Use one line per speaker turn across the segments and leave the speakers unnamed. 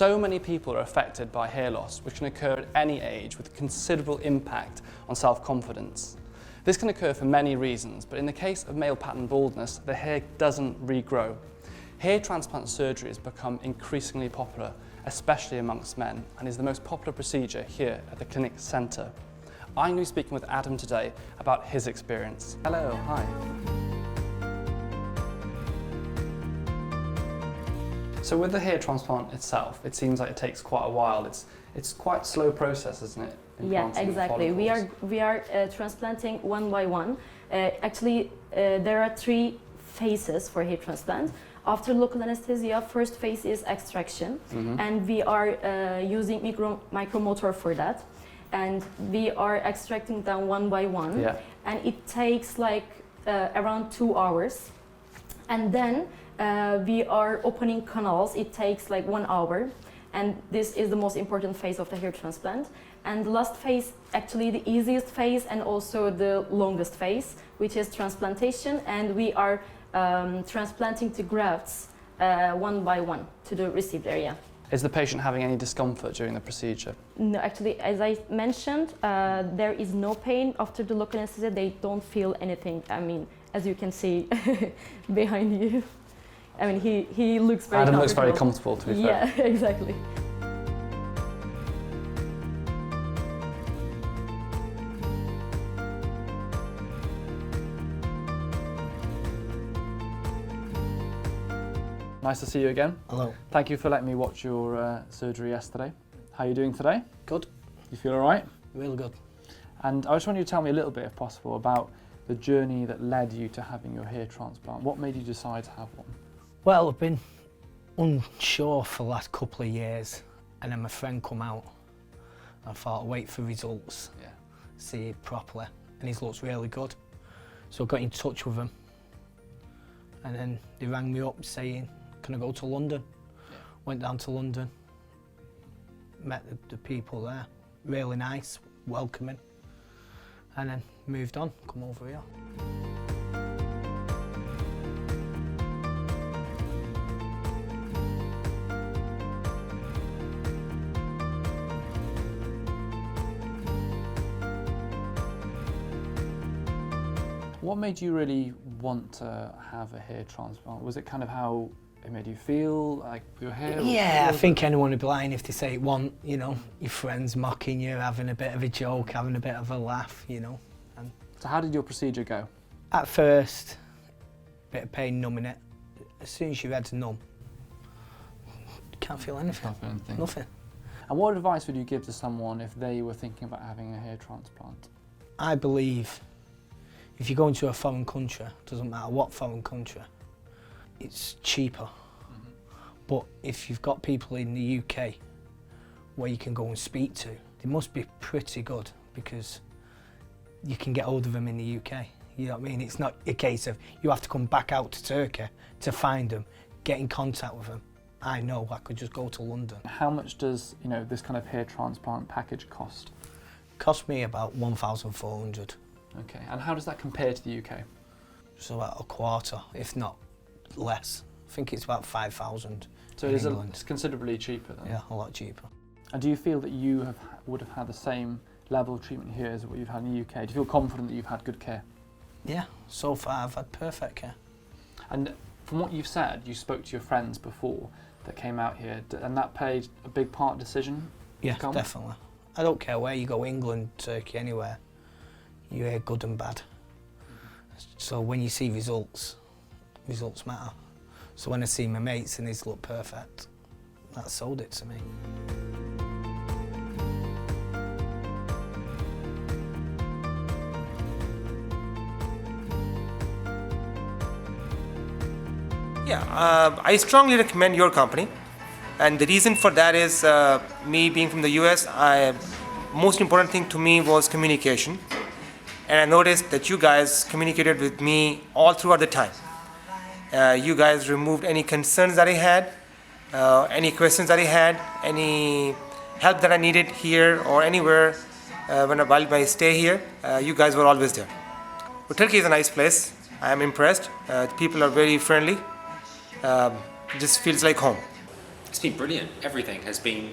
So many people are affected by hair loss, which can occur at any age with considerable impact on self-confidence. This can occur for many reasons, but in the case of male pattern baldness, the hair doesn't regrow. Hair transplant surgery has become increasingly popular, especially amongst men, and is the most popular procedure here at the clinic centre. I'm going to be speaking with Adam today about his experience. Hello, hi. So with the hair transplant itself, it seems like it takes quite a while. It's quite a slow process, isn't it?
Yeah, exactly. We are transplanting one by one. Actually, there are 3 phases for hair transplant. After local anesthesia, first phase is extraction, and we are using micromotor for that. And we are extracting them one by one, and it takes like around 2 hours. And then we are opening canals. It takes like 1 hour, and this is the most important phase of the hair transplant. And the last phase, actually the easiest phase and also the longest phase, which is transplantation, and we are transplanting the grafts one by one to the received area.
Is the patient having any discomfort during the procedure?
No, actually, as I mentioned, there is no pain after the local anesthesia. They don't feel anything. I mean, as you can see behind you. I mean, he looks very comfortable.
Adam looks very comfortable, to be fair.
Yeah, exactly.
Nice to see you again.
Hello.
Thank you for letting me watch your surgery yesterday. How are you doing today?
Good.
You feel all right?
Real good.
And I just want you to tell me a little bit, if possible, about the journey that led you to having your hair transplant. What made you decide to have one?
Well, I've been unsure for the last couple of years, and then my friend come out. I thought I'd wait for results, see it properly, and his looks really good. So I got in touch with him, and then they rang me up saying, can I go to London? Went down to London, met the people there, really nice, welcoming, and then moved on, come over here.
What made you really want to have a hair transplant? Was it kind of how it made you feel, like your hair?
Yeah, I think anyone would be lying if they say it wasn't, you know, your friends mocking you, having a bit of a joke, having a bit of a laugh, you know. And
so how did your procedure go?
at first, bit of pain numbing it. As soon as your head's numb, you can't feel anything.
Can't feel anything.
Nothing.
And what advice would you give to someone if they were thinking about having a hair transplant?
I believe if you go into a foreign country, doesn't matter what foreign country, it's cheaper. But if you've got people in the UK where you can go and speak to, they must be pretty good because you can get hold of them in the UK. You know what I mean? It's not a case of you have to come back out to Turkey to find them, get in contact with them. I know I could just go to London.
How much does this kind of hair transplant package cost?
Cost me about 1,400.
Okay, and how does that compare to the UK?
Just about a quarter, if not less. I think it's about 5,000.
So it's considerably cheaper then?
Yeah, a lot cheaper.
And do you feel that you would have had the same level of treatment here as what you've had in the UK? Do you feel confident that you've had good care?
Yeah, so far I've had perfect care.
And from what you've said, you spoke to your friends before that came out here, and that played a big part of the decision?
Yeah, definitely. I don't care where you go, England, Turkey, anywhere, you hear good and bad. So when you see results, results matter. So when I see my mates and his look perfect, that sold it to me.
Yeah, I strongly recommend your company, and the reason for that is me being from the US, most important thing to me was communication, and I noticed that you guys communicated with me all throughout the time. You guys removed any concerns that I had, any questions that I had, any help that I needed here or anywhere while I stay here. You guys were always there. Well, Turkey is a nice place. I am impressed. The people are very friendly. Just feels like home.
It's been brilliant. Everything has been,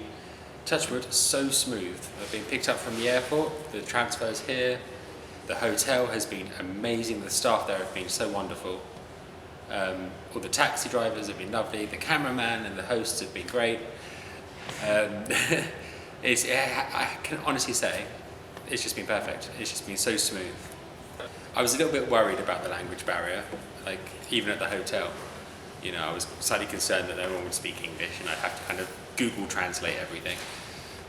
touch wood, so smooth. I've been picked up from the airport, the transfers here, the hotel has been amazing, the staff there have been so wonderful. All the taxi drivers have been lovely, the cameraman and the hosts have been great. I can honestly say, it's just been perfect. It's just been so smooth. I was a little bit worried about the language barrier, like even at the hotel. You know, I was slightly concerned that no one would speak English and I'd have to kind of Google translate everything.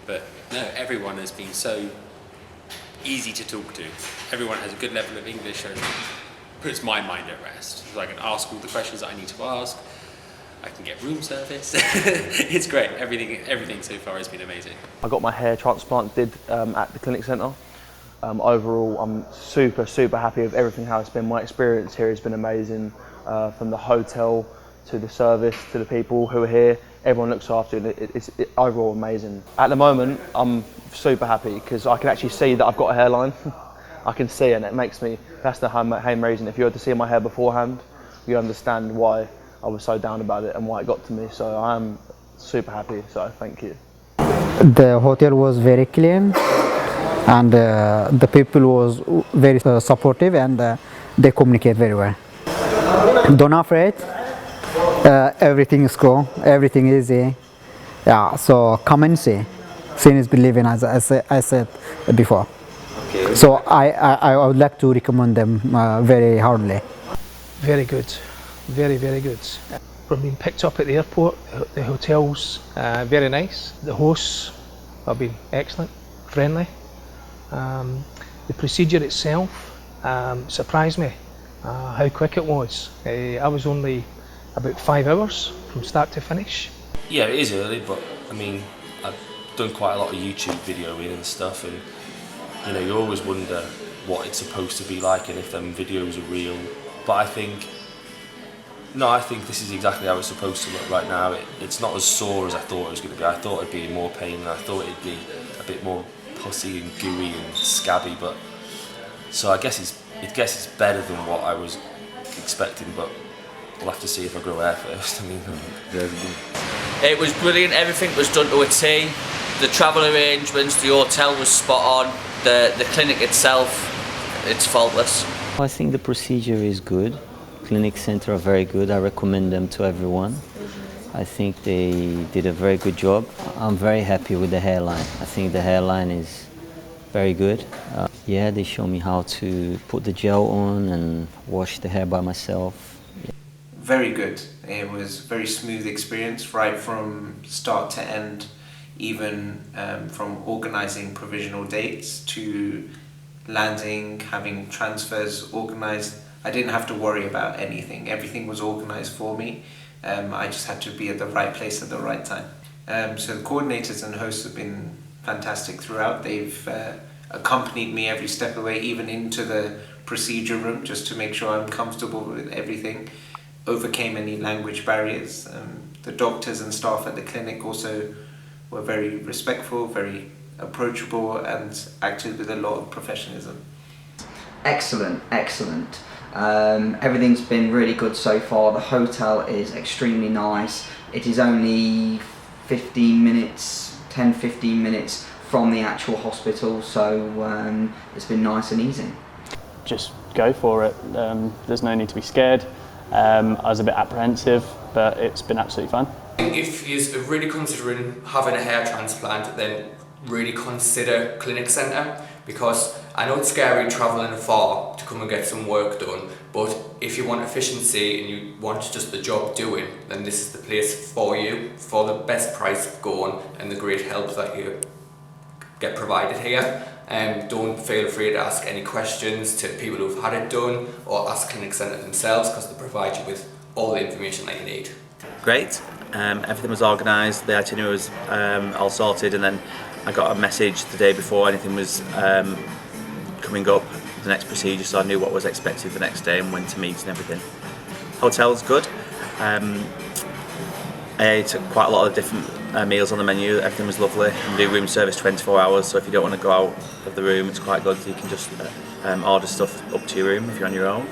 But no, everyone has been so easy to talk to. Everyone has a good level of English and puts my mind at rest. So I can ask all the questions that I need to ask. I can get room service. It's great. Everything so far has been amazing.
I got my hair transplant did at the clinic centre. Overall, I'm super happy with everything, how it's been. My experience here has been amazing, from the hotel to the service to the people who are here. Everyone looks after you. It's overall amazing. At the moment, I'm super happy because I can actually see that I've got a hairline. I can see, and it makes me, that's the main reason. If you were to see my hair beforehand, you understand why I was so down about it and why it got to me. So I am super happy, so thank you.
The hotel was very clean and the people was very supportive and they communicate very well. Don't afraid, everything is cool, everything is easy. Yeah, so come and see. Seeing is believing, as I said before. Okay. So I would like to recommend them very hardly.
Very good, very good. From being picked up at the airport, the hotels, very nice. The hosts have been excellent, friendly. The procedure itself surprised me, how quick it was. I was only about 5 hours from start to finish.
Yeah, it is early, but I mean, I've done quite a lot of YouTube videoing and stuff, and you know, you always wonder what it's supposed to be like and if them videos are real. But I think this is exactly how it's supposed to look right now. It's not as sore as I thought it was going to be. I thought it'd be more pain, and I thought it'd be a bit more pussy and gooey and scabby. But so I guess it's better than what I was expecting. But we'll have to see if I grow hair first. I mean,
it was brilliant. Everything was done to a T. The travel arrangements, the hotel was spot on. The clinic itself, it's faultless.
I think the procedure is good. Clinic Center are very good. I recommend them to everyone. I think they did a very good job. I'm very happy with the hairline. I think the hairline is very good. Yeah, they show me how to put the gel on and wash the hair by myself. Yeah.
Very good. It was a very smooth experience right from start to end, even from organising provisional dates to landing, having transfers organised. I didn't have to worry about anything. Everything was organised for me. I just had to be at the right place at the right time. So the coordinators and hosts have been fantastic throughout. They've accompanied me every step of the way, even into the procedure room, just to make sure I'm comfortable with everything. Overcame any language barriers. The doctors and staff at the clinic also were very respectful, very approachable, and acted with a lot of professionalism.
Excellent. Everything's been really good so far. The hotel is extremely nice. It is only 10-15 minutes from the actual hospital, so it's been nice and easy.
Just go for it. There's no need to be scared. I was a bit apprehensive, but it's been absolutely fun.
If you're really considering having a hair transplant, then really consider Clinic Centre, because I know it's scary travelling far to come and get some work done, but if you want efficiency and you want just the job doing, then this is the place for you, for the best price going and the great help that you get provided here. Don't feel free to ask any questions to people who've had it done, or ask Clinic Centre themselves, because they provide you with all the information that you need.
Great. Everything was organised, the itinerary was all sorted, and then I got a message the day before anything was coming up, the next procedure, so I knew what was expected the next day and when to meet and everything. Hotel's good. I ate quite a lot of different meals on the menu. Everything was lovely. You can do room service 24 hours, so if you don't want to go out of the room, it's quite good. You can just order stuff up to your room if you're on your own.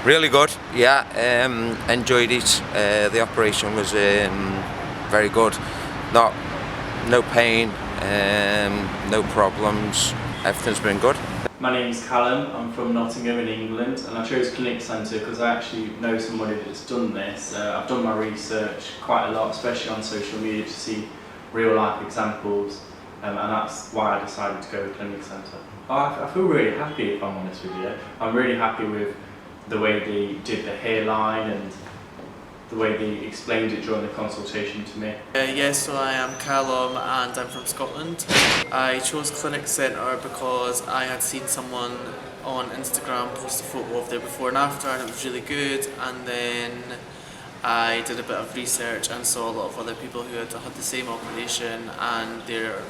Really good, yeah, enjoyed it. The operation was very good. No pain, no problems, everything's been good.
My name's Callum, I'm from Nottingham in England, and I chose Clinic Centre because I actually know somebody that's done this. I've done my research quite a lot, especially on social media, to see real life examples, and that's why I decided to go with Clinic Centre. I feel really happy, if I'm honest with you. I'm really happy with the way they did the hairline and the way they explained it during the consultation to me.
Yes, so I am Callum and I'm from Scotland. I chose Clinic Centre because I had seen someone on Instagram post a photo of their before and after, and it was really good, and then I did a bit of research and saw a lot of other people who had had the same operation, and their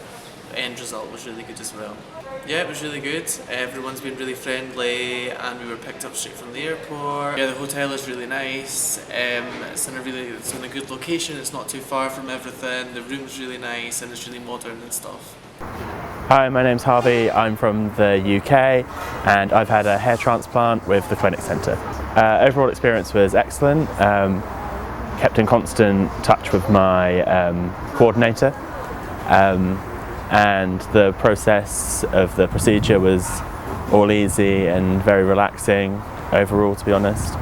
end result was really good as well. Yeah, it was really good. Everyone's been really friendly, and we were picked up straight from the airport. Yeah, the hotel is really nice. It's in a good location. It's not too far from everything. The room's really nice and it's really modern and stuff.
Hi, my name's Harvey. I'm from the UK, and I've had a hair transplant with the Clinic Centre. Overall experience was excellent. Kept in constant touch with my coordinator. And the process of the procedure was all easy and very relaxing overall, to be honest.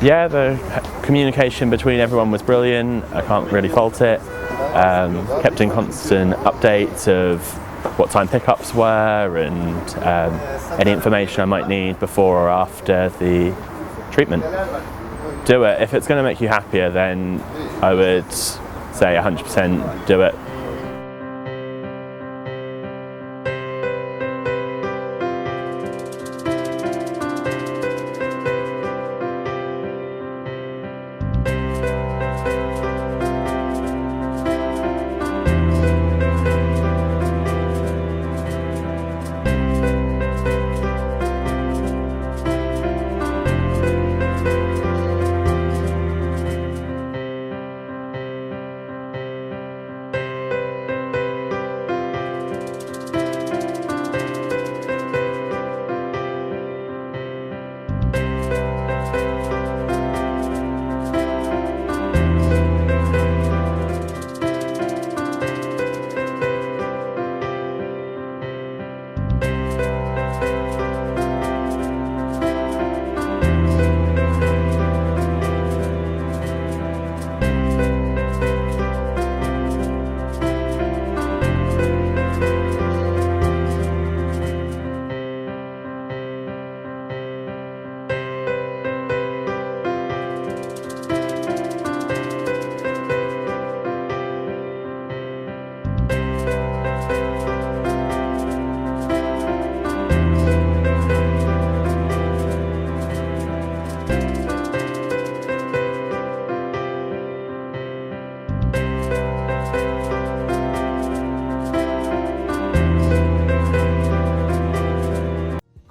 Yeah, the communication between everyone was brilliant. I can't really fault it. Kept in constant updates of what time pickups were and any information I might need before or after the treatment. Do it. If it's going to make you happier, then I would say 100% do it.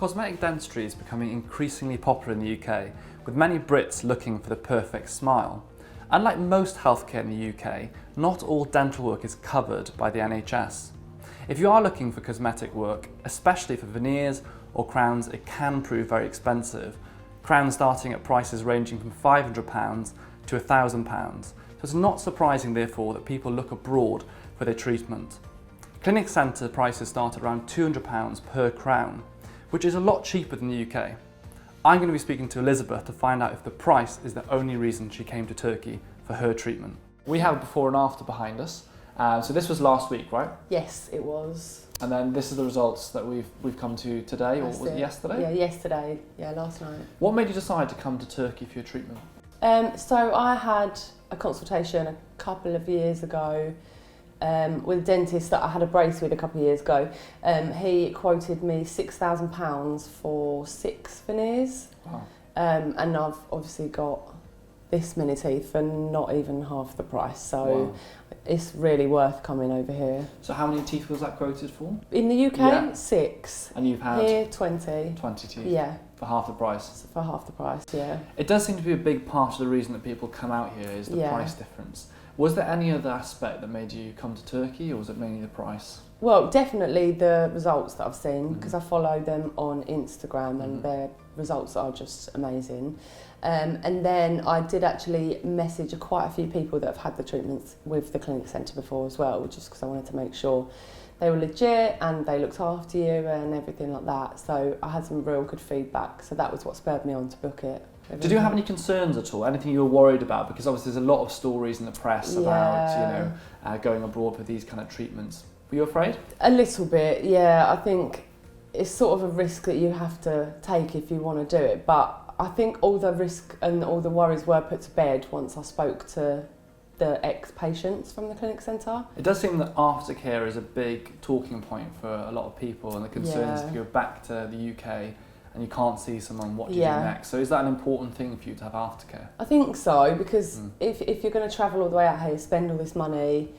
Cosmetic dentistry is becoming increasingly popular in the UK, with many Brits looking for the perfect smile. Unlike most healthcare in the UK, not all dental work is covered by the NHS. If you are looking for cosmetic work, especially for veneers or crowns, it can prove very expensive. Crowns starting at prices ranging from £500 to £1,000. So it's not surprising, therefore, that people look abroad for their treatment. Clinic Centre prices start at around £200 per crown, which is a lot cheaper than the UK. I'm going to be speaking to Elizabeth to find out if the price is the only reason she came to Turkey for her treatment. We have before and after behind us. So this was last week, right?
Yes, it was.
And then this is the results that we've come to today, or was it yesterday?
Yeah, yesterday. Yeah, last night.
What made you decide to come to Turkey for your treatment?
So I had a consultation a couple of years ago with a dentist that I had a brace with a couple of years ago. He quoted me £6,000 for 6 veneers.
Wow.
And I've obviously got this many teeth for not even half the price. So
wow.
It's really worth coming over here.
So how many teeth was that quoted for?
In the UK, 6.
And you've had?
Here, 20.
20 teeth?
Yeah.
For half the price?
For half the price, yeah.
It does seem to be a big part of the reason that people come out here is the price difference. Was there any other aspect that made you come to Turkey, or was it mainly the price?
Well, definitely the results that I've seen, because I follow them on Instagram and their results are just amazing. And then I did actually message quite a few people that have had the treatments with the clinic centre before as well, just because I wanted to make sure they were legit and they looked after you and everything like that. So I had some real good feedback, so that was what spurred me on to book it.
Did you have any concerns at all? Anything you were worried about? Because obviously there's a lot of stories in the press about going abroad for these kind of treatments. Were you afraid?
A little bit, yeah. I think it's sort of a risk that you have to take if you want to do it, but I think all the risk and all the worries were put to bed once I spoke to the ex-patients from the clinic centre.
It does seem that aftercare is a big talking point for a lot of people, and the concern is if you go back to the UK and you can't see someone, what do you do next? So is that an important thing for you to have aftercare?
I think so, because if you're going to travel all the way out here, spend all this money,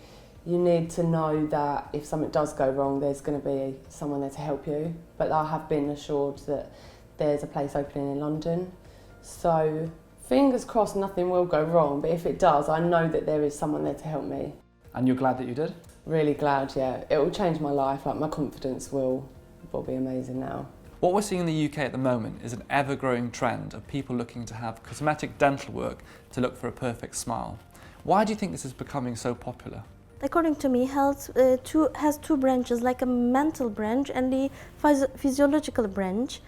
you need to know that if something does go wrong, there's going to be someone there to help you. But I have been assured that there's a place opening in London. So fingers crossed nothing will go wrong, but if it does, I know that there is someone there to help me.
And you're glad that you did?
Really glad, yeah. It will change my life, like my confidence will be amazing now.
What we're seeing in the UK at the moment is an ever-growing trend of people looking to have cosmetic dental work to look for a perfect smile. Why do you think this is becoming so popular?
According to me, health has two branches, like a mental branch and the physiological branch.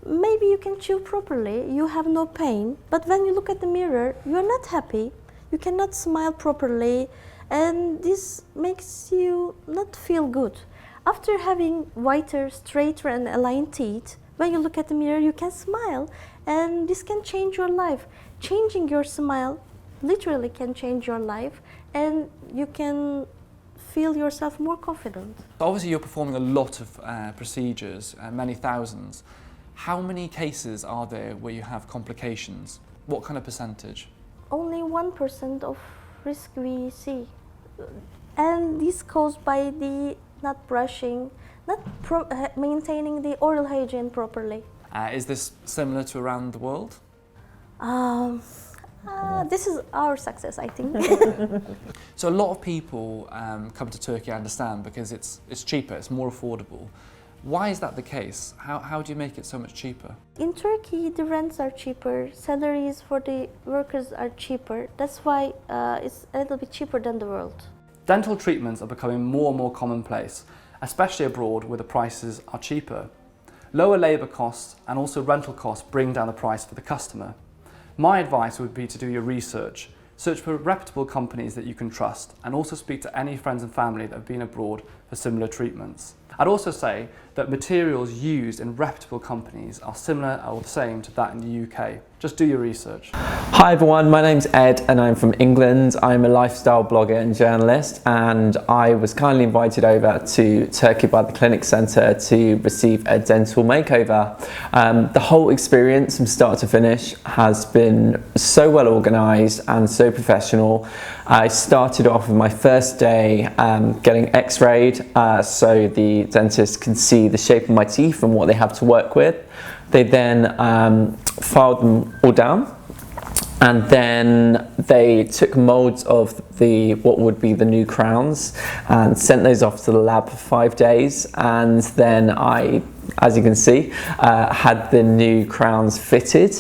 Maybe you can chew properly, you have no pain, but when you look at the mirror, you're not happy, you cannot smile properly, and this makes you not feel good. After having whiter, straighter and aligned teeth, when you look at the mirror, you can smile, and this can change your life. Changing your smile literally can change your life, and you can feel yourself more confident.
Obviously you're performing a lot of procedures, many thousands. How many cases are there where you have complications? What kind of percentage?
Only 1% of risk we see. And this caused by the not brushing, not maintaining the oral hygiene properly.
Is this similar to around the world?
This is our success, I think.
So a lot of people come to Turkey, I understand, because it's cheaper, it's more affordable. Why is that the case? How do you make it so much cheaper?
In Turkey, the rents are cheaper, salaries for the workers are cheaper. That's why it's a little bit cheaper than the world.
Dental treatments are becoming more and more commonplace, especially abroad where the prices are cheaper. Lower labour costs and also rental costs bring down the price for the customer. My advice would be to do your research. Search for reputable companies that you can trust, and also speak to any friends and family that have been abroad for similar treatments. I'd also say that materials used in reputable companies are similar or the same to that in the UK. Just do your research.
Hi everyone, my name's Ed and I'm from England. I'm a lifestyle blogger and journalist, and I was kindly invited over to Turkey by the Clinic Centre to receive a dental makeover. The whole experience from start to finish has been so well organised and so professional. I started off with my first day getting x-rayed so the dentist can see the shape of my teeth and what they have to work with. They then filed them all down, and then they took moulds of what would be the new crowns and sent those off to the lab for 5 days, and then I, as you can see, had the new crowns fitted,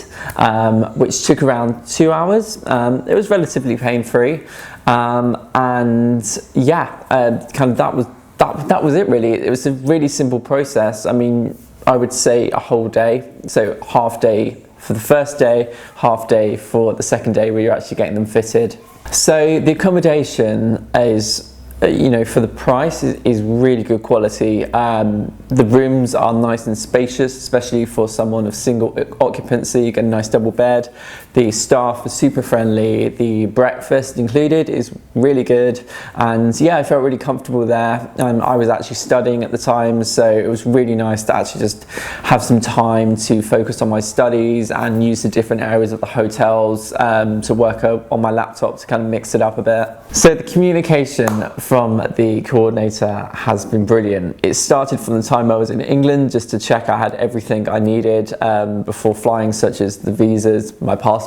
which took around 2 hours. It was relatively pain-free, and yeah, kind of that was it really. It was a really simple process. I mean, I would say a whole day, so half day for the first day, half day for the second day where you're actually getting them fitted. So the accommodation is, you know, for the price is really good quality. The rooms are nice and spacious, especially for someone of single occupancy. You get a nice double bed. The staff are super friendly. The breakfast included is really good, and yeah, I felt really comfortable there. I was actually studying at the time, so it was really nice to actually just have some time to focus on my studies and use the different areas of the hotels to work on my laptop to kind of mix it up a bit. So the communication from the coordinator has been brilliant. It started from the time I was in England, just to check I had everything I needed before flying, such as the visas, my passport,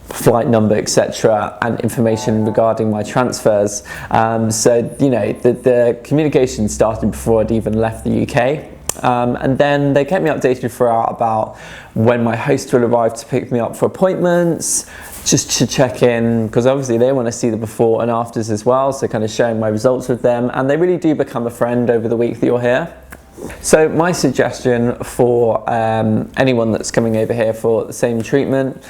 flight number, etc., and information regarding my transfers. So, you know, the communication started before I'd even left the UK. And then they kept me updated throughout about when my host will arrive to pick me up for appointments, just to check in, because obviously they want to see the before and afters as well, so kind of sharing my results with them, and they really do become a friend over the week that you're here. So my suggestion for anyone that's coming over here for the same treatment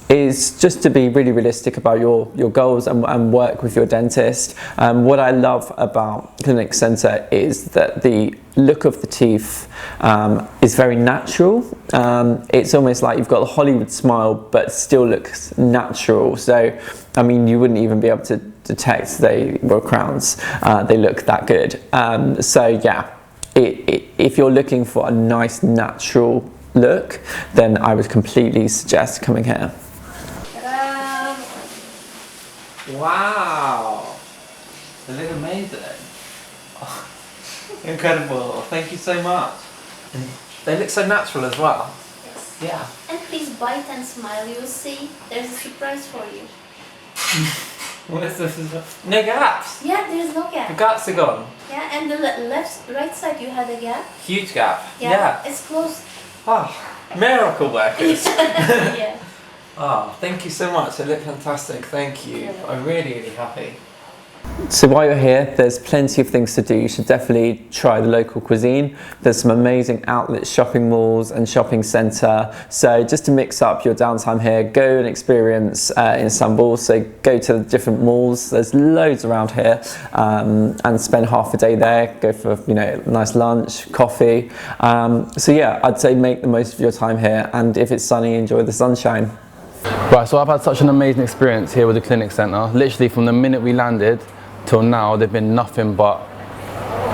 is just to be really realistic about your goals and work with your dentist. What I love about Clinic Centre is that the look of the teeth is very natural. It's almost like you've got a Hollywood smile but still looks natural. So I mean, you wouldn't even be able to detect they were crowns. They look that good. So yeah, if you're looking for a nice natural look, then I would completely suggest coming here.
Wow, they look amazing. Oh, incredible, thank you so much. And they look so natural as well.
Yes.
Yeah.
And please bite and smile, you'll see there's a surprise for you.
What is this? No gaps?
Yeah, there's no gap.
The gaps are gone.
Yeah, and the right side you had a gap.
Huge gap.
Yeah. It's closed.
Oh, miracle workers.
Yeah.
Oh, thank you so much. They look fantastic. Thank you. I'm really, really happy.
So while you're here, there's plenty of things to do. You should definitely try the local cuisine. There's some amazing outlets, shopping malls and shopping centre. So just to mix up your downtime here, go and experience Istanbul. So go to the different malls. There's loads around here, and spend half a day there. Go for a nice lunch, coffee. So yeah, I'd say make the most of your time here. And if it's sunny, enjoy the sunshine.
Right, so I've had such an amazing experience here with the Clinic Centre. Literally from the minute we landed till now, they've been nothing but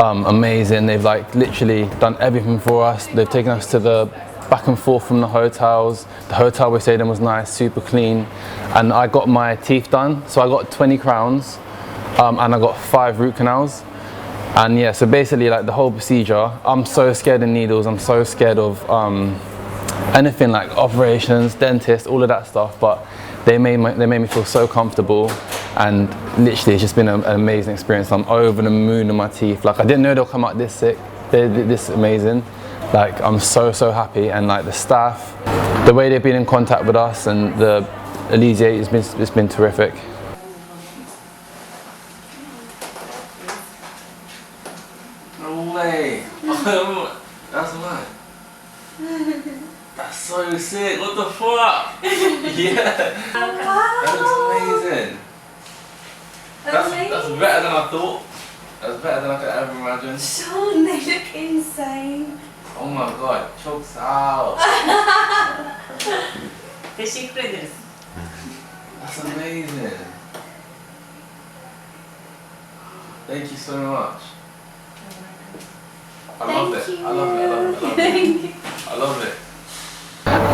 amazing. They've literally done everything for us. They've taken us to the back and forth from the hotels. The hotel we stayed in was nice, super clean. And I got my teeth done. So I got 20 crowns and I got 5 root canals. And yeah, so basically the whole procedure, I'm so scared of needles. I'm so scared of anything like operations, dentists, all of that stuff, but they made me feel so comfortable, and literally it's just been an amazing experience. I'm over the moon on my teeth. I didn't know they'll come out this sick, this amazing. I'm so happy, and the staff, the way they've been in contact with us and the alleviate, it's been terrific.
No way. That's mad. That's so sick, what the fuck? Yeah.
Wow.
That looks amazing. That's better than I thought. That's better than I could ever imagine.
Sean, they look insane.
Oh my god, chokes out.
Teşekkür ederiz.
That's amazing. Thank you so much. I love it. I love it. I love it. I love it. I love it.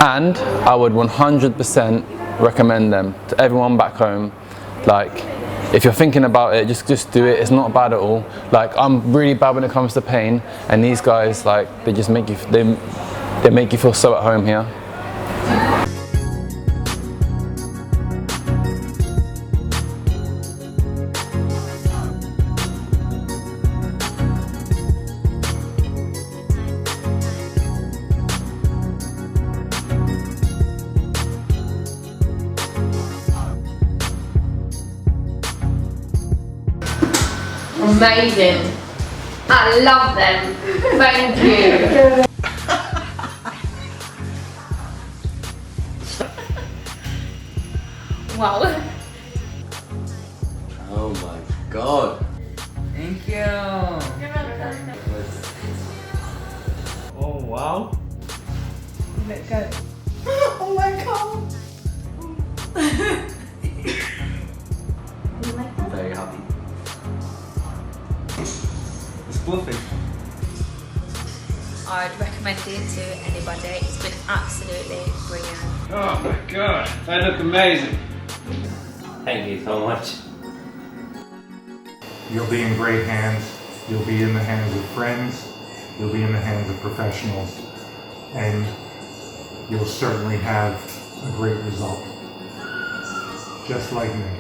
And I would 100% recommend them to everyone back home. If you're thinking about it, just do it. It's not bad at all. I'm really bad when it comes to pain, and these guys, they just make you, they make you feel so at home here.
Amazing. I love them. Thank you. Wow.
Oh my god. Thank you.
You're welcome.
Oh wow.
You look good. Oh my god.
I'm very happy. It's fluffy.
I'd recommend it to anybody. It's been absolutely brilliant.
Oh my god, they look amazing.
Thank you so much.
You'll be in great hands. You'll be in the hands of friends. You'll be in the hands of professionals. And you'll certainly have a great result. Just like me.